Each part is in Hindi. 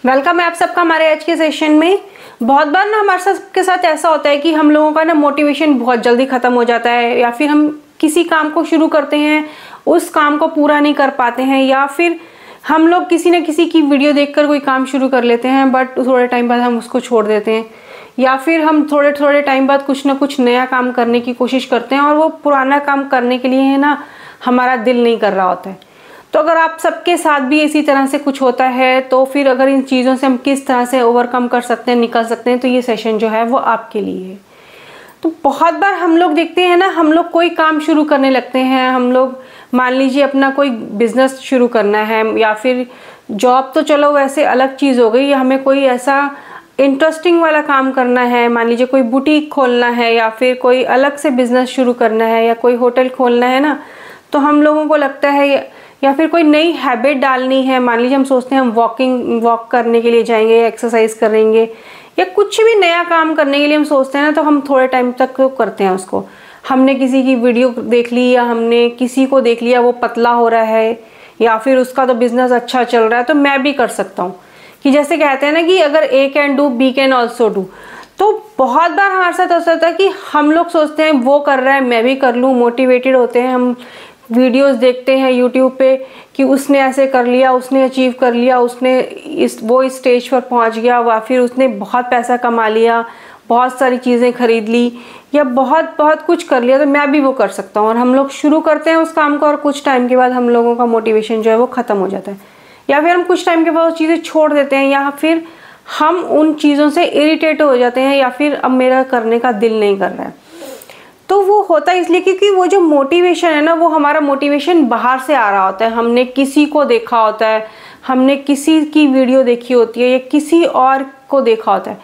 वेलकम है आप सबका हमारे आज के सेशन में। बहुत बार ना हमारे के साथ ऐसा होता है कि हम लोगों का ना मोटिवेशन बहुत जल्दी ख़त्म हो जाता है, या फिर हम किसी काम को शुरू करते हैं उस काम को पूरा नहीं कर पाते हैं, या फिर हम लोग किसी न किसी की वीडियो देखकर कोई काम शुरू कर लेते हैं बट थोड़े टाइम बाद हम उसको छोड़ देते हैं, या फिर हम थोड़े थोड़े टाइम बाद कुछ ना कुछ नया काम करने की कोशिश करते हैं और वो पुराना काम करने के लिए है ना हमारा दिल नहीं कर रहा होता है। तो अगर आप सबके साथ भी इसी तरह से कुछ होता है तो फिर अगर इन चीज़ों से हम किस तरह से ओवरकम कर सकते हैं, निकल सकते हैं, तो ये सेशन जो है वो आपके लिए है। तो बहुत बार हम लोग देखते हैं ना, हम लोग कोई काम शुरू करने लगते हैं, हम लोग मान लीजिए अपना कोई बिजनेस शुरू करना है, या फिर जॉब तो चलो वैसे अलग चीज़ हो गई, या हमें कोई ऐसा इंटरेस्टिंग वाला काम करना है, मान लीजिए कोई बुटीक खोलना है या फिर कोई अलग से बिजनेस शुरू करना है या कोई होटल खोलना है ना, तो हम लोगों को लगता है या फिर कोई नई हैबिट डालनी है, मान लीजिए हम सोचते हैं हम वॉक करने के लिए जाएंगे, एक्सरसाइज करेंगे, या कुछ भी नया काम करने के लिए हम सोचते हैं ना, तो हम थोड़े टाइम तक तो करते हैं उसको। हमने किसी की वीडियो देख ली या हमने किसी को देख लिया वो पतला हो रहा है या फिर उसका तो बिजनेस अच्छा चल रहा है तो मैं भी कर सकता हूँ, कि जैसे कहते हैं ना कि अगर a can do b can also do. तो बहुत बार हमारे साथ ऐसा होता है कि हम लोग सोचते हैं वो कर रहा है मैं भी कर लूँ, मोटिवेटेड होते हैं, हम वीडियोस देखते हैं यूट्यूब पे कि उसने ऐसे कर लिया, उसने अचीव कर लिया, उसने इस स्टेज पर पहुंच गया, या फिर उसने बहुत पैसा कमा लिया, बहुत सारी चीज़ें खरीद ली, या बहुत बहुत कुछ कर लिया, तो मैं भी वो कर सकता हूँ। और हम लोग शुरू करते हैं उस काम को और कुछ टाइम के बाद हम लोगों का मोटिवेशन जो है वो ख़त्म हो जाता है, या फिर हम कुछ टाइम के बाद वो चीज़ें छोड़ देते हैं, या फिर हम उन चीज़ों से इरिटेट हो जाते हैं, या फिर अब मेरा करने का दिल नहीं कर रहा है। तो वो होता है इसलिए क्योंकि वो जो मोटिवेशन है ना, वो हमारा मोटिवेशन बाहर से आ रहा होता है, हमने किसी को देखा होता है, हमने किसी की वीडियो देखी होती है या किसी और को देखा होता है।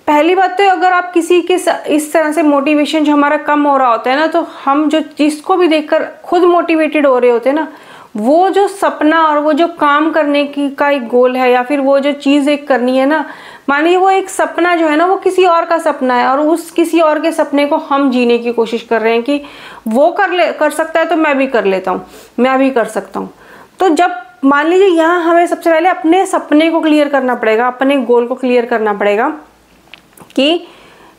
पहली बात तो अगर आप किसी के इस तरह से मोटिवेशन जो हमारा कम हो रहा होता है ना, तो हम जो जिसको भी देखकर खुद मोटिवेटेड हो रहे होते हैं ना, वो जो सपना और वो जो काम करने की का एक गोल है, या फिर वो जो चीज़ एक करनी है ना, मानिए वो एक सपना जो है ना वो किसी और का सपना है, और उस किसी और के सपने को हम जीने की कोशिश कर रहे हैं कि वो कर सकता है तो मैं भी कर लेता हूँ, मैं भी कर सकता हूँ। तो जब मान लीजिए यहाँ हमें सबसे पहले अपने सपने को क्लियर करना पड़ेगा, अपने गोल को क्लियर करना पड़ेगा, कि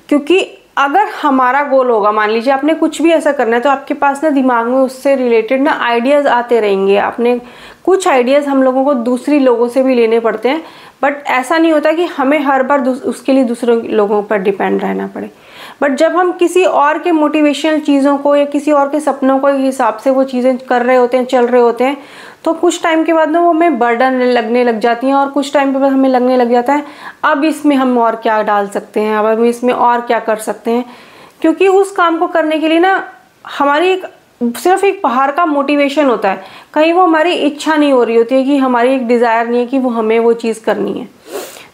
क्योंकि अगर हमारा गोल होगा, मान लीजिए आपने कुछ भी ऐसा करना है, तो आपके पास ना दिमाग में उससे रिलेटेड ना आइडियाज़ आते रहेंगे। आपने कुछ आइडियाज़ हम लोगों को दूसरी लोगों से भी लेने पड़ते हैं, बट ऐसा नहीं होता कि हमें हर बार उसके लिए दूसरों लोगों पर डिपेंड रहना पड़े। बट जब हम किसी और के मोटिवेशनल चीज़ों को या किसी और के सपनों के हिसाब से वो चीज़ें कर रहे होते हैं, चल रहे होते हैं, तो कुछ टाइम के बाद ना वो हमें बर्डन लगने लग जाती हैं, और कुछ टाइम के बाद हमें लगने लग जाता है अब इसमें हम और क्या डाल सकते हैं, अब हम इसमें और क्या कर सकते हैं। क्योंकि उस काम को करने के लिए ना हमारी सिर्फ एक बाहर का मोटिवेशन होता है, कहीं वो हमारी इच्छा नहीं हो रही होती है, कि हमारी एक डिज़ायर नहीं है कि वो हमें वो चीज़ करनी है,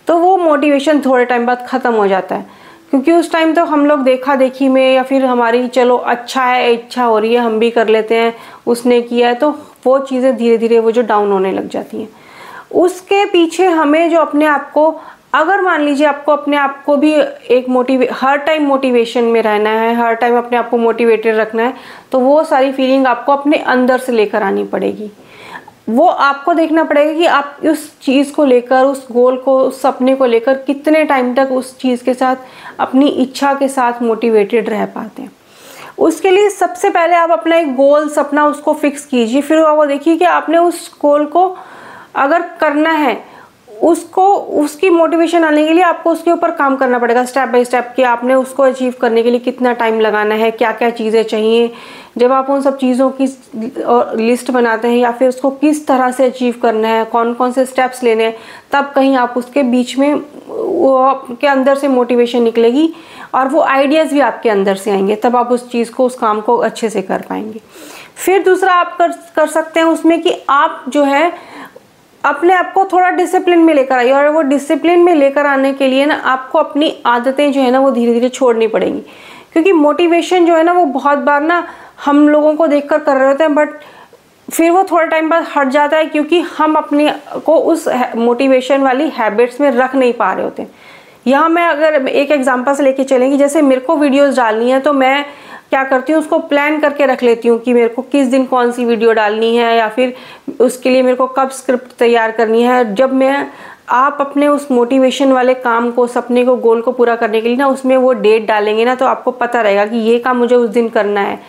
तो वो मोटिवेशन थोड़े टाइम बाद ख़त्म हो जाता है। क्योंकि उस टाइम तो हम लोग देखा देखी में, या फिर हमारी चलो अच्छा है, इच्छा हो रही है, हम भी कर लेते हैं, उसने किया है, तो वो चीज़ें धीरे धीरे वो जो डाउन होने लग जाती हैं। उसके पीछे हमें जो अपने आप को, अगर मान लीजिए आपको अपने आप को भी एक हर टाइम मोटिवेशन में रहना है, हर टाइम अपने आप को मोटिवेटेड रखना है, तो वो सारी फीलिंग आपको अपने अंदर से लेकर आनी पड़ेगी। वो आपको देखना पड़ेगा कि आप उस चीज़ को लेकर, उस गोल को, उस सपने को लेकर कितने टाइम तक उस चीज़ के साथ, अपनी इच्छा के साथ मोटिवेटेड रह पाते हैं। उसके लिए सबसे पहले आप अपना एक गोल, सपना उसको फिक्स कीजिए, फिर वो देखिए कि आपने उस गोल को अगर करना है, उसको उसकी मोटिवेशन आने के लिए आपको उसके ऊपर काम करना पड़ेगा स्टेप बाय स्टेप, कि आपने उसको अचीव करने के लिए कितना टाइम लगाना है, क्या क्या चीज़ें चाहिए। जब आप उन सब चीज़ों की लिस्ट बनाते हैं, या फिर उसको किस तरह से अचीव करना है, कौन कौन से स्टेप्स लेने हैं, तब कहीं आप उसके बीच में वो आपके अंदर से मोटिवेशन निकलेगी और वो आइडियाज़ भी आपके अंदर से आएंगे, तब आप उस चीज़ को, उस काम को अच्छे से कर पाएंगे। फिर दूसरा आप कर सकते हैं उसमें कि आप जो है अपने आप को थोड़ा डिसिप्लिन में लेकर आइए, और वो डिसिप्लिन में लेकर आने के लिए ना आपको अपनी आदतें जो है ना वो धीरे धीरे छोड़नी पड़ेंगी। क्योंकि मोटिवेशन जो है ना वो बहुत बार ना हम लोगों को देखकर कर रहे होते हैं, बट फिर वो थोड़ा टाइम बाद हट जाता है, क्योंकि हम अपने को उस मोटिवेशन वाली हैबिट्स में रख नहीं पा रहे होते हैं। यहाँ मैं अगर एक एग्जांपल से लेके चलेंगी, जैसे मेरे को वीडियोस डालनी है, तो मैं क्या करती हूँ, उसको प्लान करके रख लेती हूँ कि मेरे को किस दिन कौन सी वीडियो डालनी है, या फिर उसके लिए मेरे को कब स्क्रिप्ट तैयार करनी है। जब मैं आप अपने उस मोटिवेशन वाले काम को, सपने को, गोल को पूरा करने के लिए ना उसमें वो डेट डालेंगे ना, तो आपको पता रहेगा कि ये काम मुझे उस दिन करना है।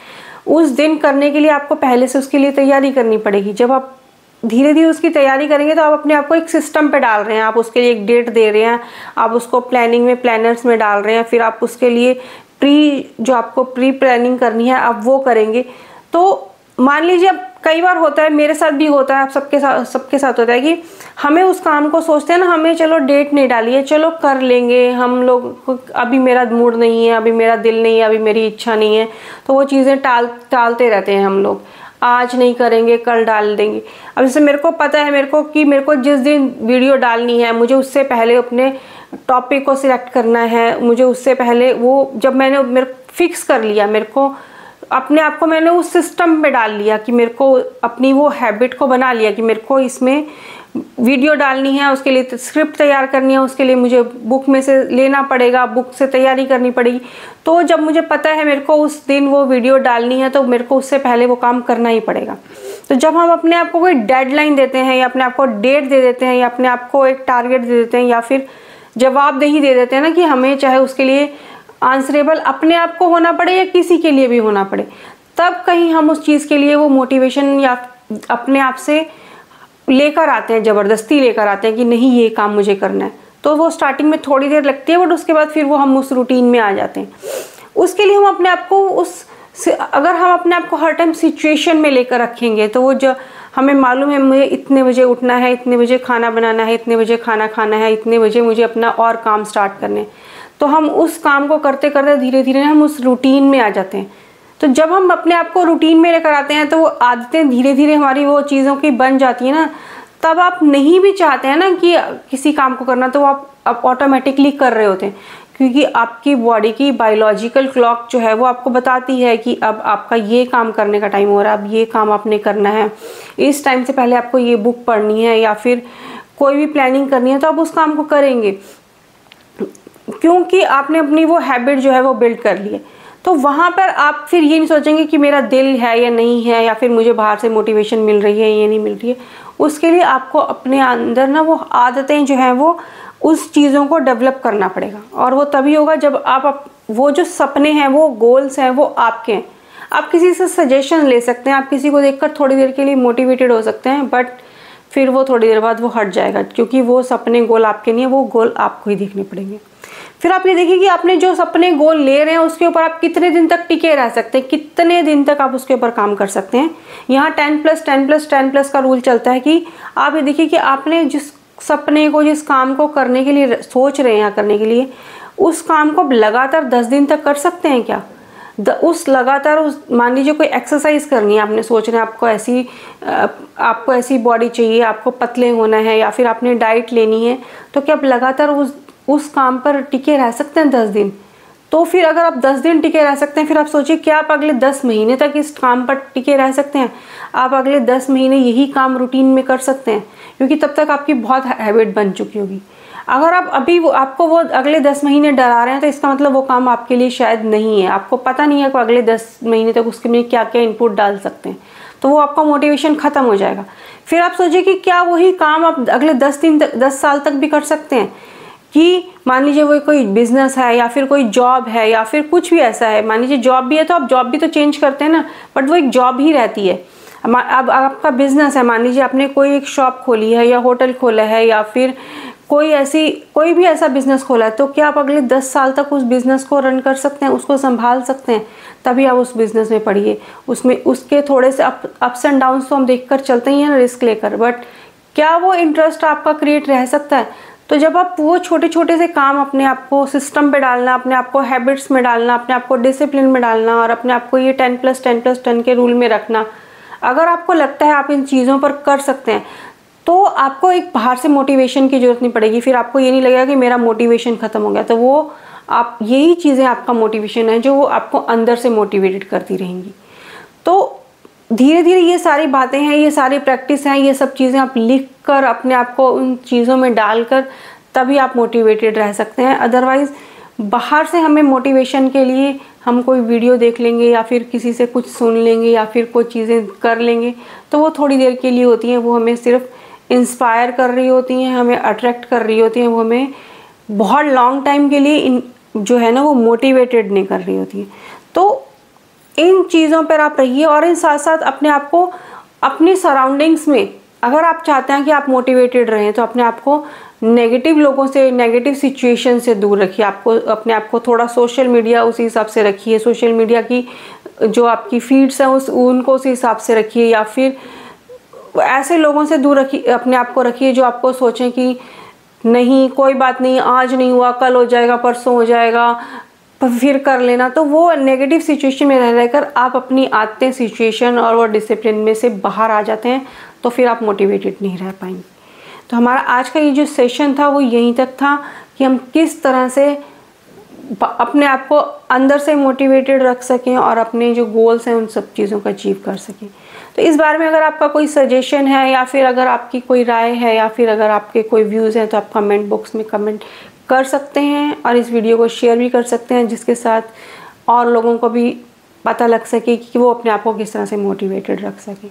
उस दिन करने के लिए आपको पहले से उसके लिए तैयारी करनी पड़ेगी। जब आप धीरे धीरे उसकी तैयारी करेंगे तो आप अपने आप को एक सिस्टम पे डाल रहे हैं, आप उसके लिए एक डेट दे रहे हैं, आप उसको प्लानिंग में, प्लानर्स में डाल रहे हैं, फिर आप उसके लिए जो आपको प्री प्लानिंग करनी है आप वो करेंगे। तो मान लीजिए, अब कई बार होता है, मेरे साथ भी होता है, आप सबके साथ होता है कि हमें उस काम को सोचते हैं ना, हमें चलो डेट नहीं डाली है, चलो कर लेंगे हम लोग, अभी मेरा मूड नहीं है, अभी मेरा दिल नहीं है, अभी मेरी इच्छा नहीं है, तो वो चीज़ें टालते रहते हैं हम लोग, आज नहीं करेंगे, कल डाल देंगे। अब जैसे मेरे को पता है मेरे को जिस दिन वीडियो डालनी है, मुझे उससे पहले अपने टॉपिक को सिलेक्ट करना है, मुझे उससे पहले वो जब मेरे फिक्स कर लिया, मेरे को अपने आप को मैंने उस सिस्टम में डाल लिया कि मेरे को अपनी वो हैबिट को बना लिया कि मेरे को इसमें वीडियो डालनी है, उसके लिए स्क्रिप्ट तैयार करनी है, उसके लिए मुझे बुक में से लेना पड़ेगा, बुक से तैयारी करनी पड़ेगी। तो जब मुझे पता है मेरे को उस दिन वो वीडियो डालनी है, तो मेरे को उससे पहले वो काम करना ही पड़ेगा। तो जब हम अपने आप को कोई डेडलाइन देते हैं, या अपने आप को डेट दे देते हैं, या अपने आप को एक टारगेट दे देते हैं, या फिर जवाबदेही दे देते हैं ना कि हमें चाहे उसके लिए आंसरेबल अपने आप को होना पड़े या किसी के लिए भी होना पड़े, तब कहीं हम उस चीज़ के लिए वो मोटिवेशन या अपने आप से लेकर आते हैं, ज़बरदस्ती लेकर आते हैं कि नहीं ये काम मुझे करना है। तो वो स्टार्टिंग में थोड़ी देर लगती है, बट उसके बाद फिर वो हम उस रूटीन में आ जाते हैं। उसके लिए हम अपने आप को अगर हम अपने आप को हर टाइम सिचुएशन में लेकर रखेंगे, तो वो जो हमें मालूम है मुझे इतने बजे उठना है, इतने बजे खाना बनाना है, इतने बजे खाना खाना है, इतने बजे मुझे अपना और काम स्टार्ट करने, तो हम उस काम को करते करते धीरे धीरे हम उस रूटीन में आ जाते हैं। तो जब हम अपने आप को रूटीन में लेकर आते हैं, तो वो आदतें धीरे धीरे हमारी वो चीज़ों की बन जाती है ना, तब आप नहीं भी चाहते हैं ना कि किसी काम को करना, तो आप ऑटोमेटिकली कर रहे होते हैं, क्योंकि आपकी बॉडी की बायोलॉजिकल क्लॉक जो है वो आपको बताती है कि अब आपका ये काम करने का टाइम हो रहा है, अब ये काम आपने करना है, इस टाइम से पहले आपको ये बुक पढ़नी है या फिर कोई भी प्लानिंग करनी है, तो आप उस काम को करेंगे, क्योंकि आपने अपनी वो हैबिट जो है वो बिल्ड कर ली है। तो वहाँ पर आप फिर ये नहीं सोचेंगे कि मेरा दिल है या नहीं है, या फिर मुझे बाहर से मोटिवेशन मिल रही है या नहीं मिल रही है। उसके लिए आपको अपने अंदर ना वो आदतें जो हैं वो उस चीज़ों को डेवलप करना पड़ेगा, और वो तभी होगा जब आप वो जो सपने हैं, वो गोल्स हैं, वो आपके हैं। आप किसी से सजेशन ले सकते हैं, आप किसी को देखकर थोड़ी देर के लिए मोटिवेटेड हो सकते हैं, बट फिर वो थोड़ी देर बाद वो हट जाएगा, क्योंकि वो सपने गोल आपके नहीं है, वो गोल आपको ही देखने पड़ेंगे। फिर आप ये देखिए कि आपने जो सपने गोल ले रहे हैं उसके ऊपर आप कितने दिन तक टिके रह सकते हैं, कितने दिन तक आप उसके ऊपर काम कर सकते हैं। यहाँ 10+10+10+ का रूल चलता है कि आप ये देखिए कि आपने जिस सपने को, जिस काम को करने के लिए सोच रहे हैं करने के लिए, उस काम को लगातार 10 दिन तक कर सकते हैं क्या? मान लीजिए कोई एक्सरसाइज करनी है, आपने सोच रहे हैं आपको ऐसी बॉडी चाहिए, आपको पतले होना है, या फिर आपने डाइट लेनी है, तो क्या आप लगातार उस काम पर टिके रह सकते हैं 10 दिन? तो फिर अगर आप 10 दिन टिके रह सकते हैं, फिर आप सोचिए क्या आप अगले 10 महीने तक इस काम पर टिके रह सकते हैं? आप अगले 10 महीने यही काम रूटीन में कर सकते हैं, क्योंकि तब तक आपकी बहुत हैबिट बन चुकी होगी। अगर आप अभी आपको वो अगले 10 महीने डरा रहे हैं, तो इसका मतलब वो काम आपके लिए शायद नहीं है, आपको पता नहीं है कि अगले 10 महीने तक उसके में क्या क्या इनपुट डाल सकते हैं, तो वो आपका मोटिवेशन ख़त्म हो जाएगा। फिर आप सोचिए कि क्या वही काम आप अगले 10 साल तक भी कर सकते हैं? कि मान लीजिए वो कोई बिजनेस है, या फिर कोई जॉब है, या फिर कुछ भी ऐसा है, मान लीजिए जॉब भी है, तो आप जॉब भी तो चेंज करते हैं ना, बट वो एक जॉब ही रहती है। अब आपका बिजनेस है, मान लीजिए आपने कोई एक शॉप खोली है, या होटल खोला है, या फिर कोई भी ऐसा बिजनेस खोला है, तो क्या आप अगले 10 साल तक उस बिजनेस को रन कर सकते हैं, उसको संभाल सकते हैं? तभी आप उस बिजनेस में पढ़िए, उसमें उसके थोड़े से अप्स एंड डाउन्स तो हम देखकर चलते ही हैं ना, रिस्क लेकर, बट क्या वो इंटरेस्ट आपका क्रिएट रह सकता है? तो जब आप वो छोटे छोटे से काम अपने आप को सिस्टम पे डालना, अपने आप को हैबिट्स में डालना, अपने आप को डिसिप्लिन में डालना, और अपने आप को ये 10+10+10 के रूल में रखना, अगर आपको लगता है आप इन चीज़ों पर कर सकते हैं, तो आपको एक बाहर से मोटिवेशन की जरूरत नहीं पड़ेगी। फिर आपको ये नहीं लगेगा कि मेरा मोटिवेशन ख़त्म हो गया, तो वो आप यही चीज़ें आपका मोटिवेशन है, जो वो आपको अंदर से मोटिवेटेड करती रहेंगी। तो धीरे धीरे ये सारी बातें हैं, ये सारी प्रैक्टिस हैं, ये सब चीज़ें आप लिख कर अपने आप को उन चीज़ों में डालकर तभी आप मोटिवेटेड रह सकते हैं। अदरवाइज़ बाहर से हमें मोटिवेशन के लिए हम कोई वीडियो देख लेंगे, या फिर किसी से कुछ सुन लेंगे, या फिर कोई चीज़ें कर लेंगे, तो वो थोड़ी देर के लिए होती हैं, वो हमें सिर्फ इंस्पायर कर रही होती हैं, हमें अट्रैक्ट कर रही होती हैं, वो हमें बहुत लॉन्ग टाइम के लिए जो है ना वो मोटिवेटेड नहीं कर रही होती हैं। तो इन चीज़ों पर आप रहिए और इन साथ साथ अपने आप को अपनी सराउंडिंग्स में, अगर आप चाहते हैं कि आप मोटिवेटेड रहें तो अपने आप को नेगेटिव लोगों से, नेगेटिव सिचुएशन से दूर रखिए। आपको अपने आप को थोड़ा सोशल मीडिया उसी हिसाब से रखिए, सोशल मीडिया की जो आपकी फीड्स हैं उनको उसी हिसाब से रखिए, या फिर ऐसे लोगों से दूर रखिए, अपने आप को रखिए जो आपको सोचें कि नहीं कोई बात नहीं, आज नहीं हुआ कल हो जाएगा, परसों हो जाएगा, फिर कर लेना। तो वो नेगेटिव सिचुएशन में रह रहकर आप अपनी आदतें, सिचुएशन और वो डिसिप्लिन में से बाहर आ जाते हैं, तो फिर आप मोटिवेटेड नहीं रह पाएंगे। तो हमारा आज का ये जो सेशन था वो यहीं तक था कि हम किस तरह से अपने आप को अंदर से मोटिवेटेड रख सकें और अपने जो गोल्स हैं उन सब चीज़ों को अचीव कर सकें। तो इस बारे में अगर आपका कोई सजेशन है, या फिर अगर आपकी कोई राय है, या फिर अगर आपके कोई व्यूज़ हैं, तो आप कमेंट बॉक्स में कमेंट कर सकते हैं और इस वीडियो को शेयर भी कर सकते हैं, जिसके साथ और लोगों को भी पता लग सके कि वो अपने आप को किस तरह से मोटिवेटेड रख सकें।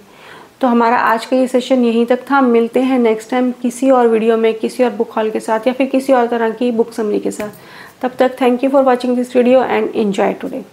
तो हमारा आज का ये सेशन यहीं तक था। मिलते हैं नेक्स्ट टाइम किसी और वीडियो में, किसी और बुक हॉल के साथ, या फिर किसी और तरह की बुक समरी के साथ। तब तक thank you for watching this video and enjoy today.